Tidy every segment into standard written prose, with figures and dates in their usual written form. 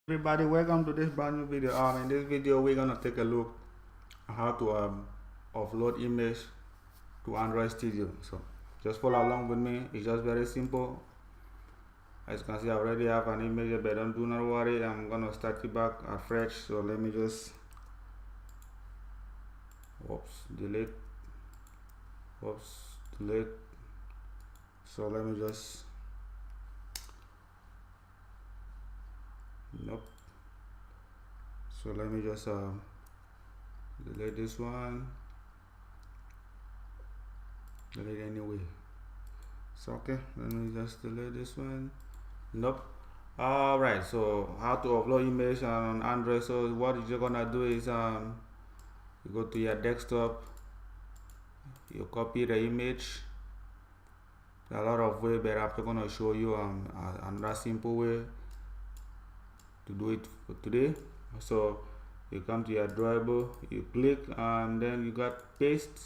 Everybody, welcome to this brand new video. In this video, we're gonna take a look at how to offload image to Android Studio. So just follow along with me. It's just very simple. As you can see, I already have an image, but do not worry. I'm gonna start it back afresh. So let me just delete. Delete. So let me just So let me just delete this one. Delete anyway. So okay, let me just delete this one. Alright, so how to upload image on Android. So what you're gonna do is you go to your desktop, you copy the image. There are a lot of ways, but I'm gonna show you another simple way to do it for today. So you come to your drawable, you click, and then you got paste.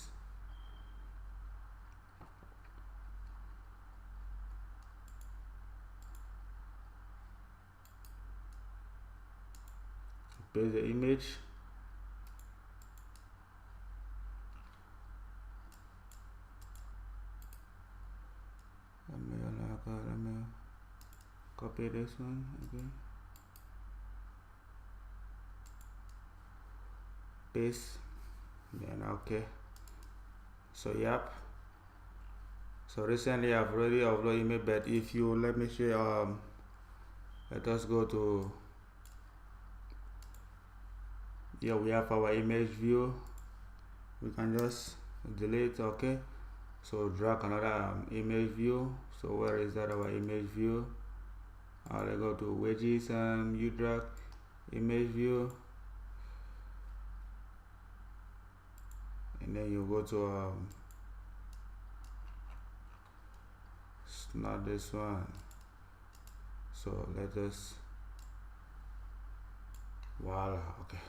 Paste the image. Let me copy this one. Okay. Paste. Then okay. So yep. So recently I've already uploaded image, but if you let me show you, let us go to here. We have our image view. We can just delete. Okay. So drag another image view. So where is that our image view? Let's go to wedges and you drag image view, and then you go to it's not this one. So let us voila. Okay,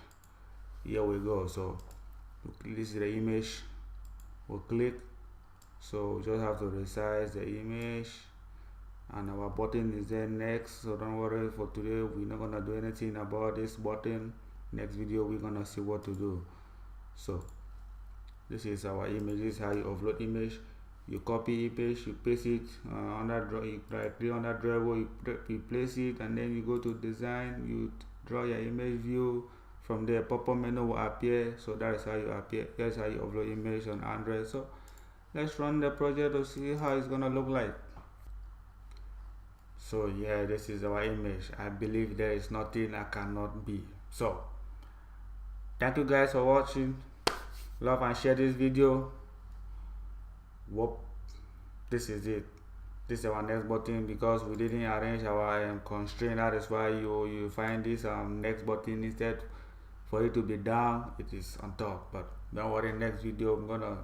here we go. So this is the image. We'll click. So we just have to resize the image, and our button is there next. So don't worry, for today we're not gonna do anything about this button. Next video we're gonna see what to do. So this is our image. This is how you upload image. You copy image, you paste it you click on that drawable, you place it, and then you go to design, you draw your image view. From there, pop-up menu will appear. So that is how you that's how you upload image on Android. So let's run the project to see how it's gonna look like. So yeah, this is our image. I believe there is nothing I cannot be. So thank you guys for watching. Love and share this video. Whoop, this is it. This is our next button, because we didn't arrange our constraint. That is why you find this next button. Instead for it to be down, it is on top. But don't worry, next video I'm gonna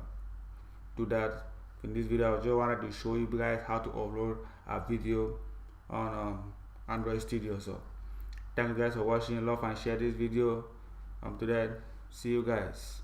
do that. In this video, I just wanted to show you guys how to upload a video on Android Studio. So thank you guys for watching. Love and share this video. To that, see you guys.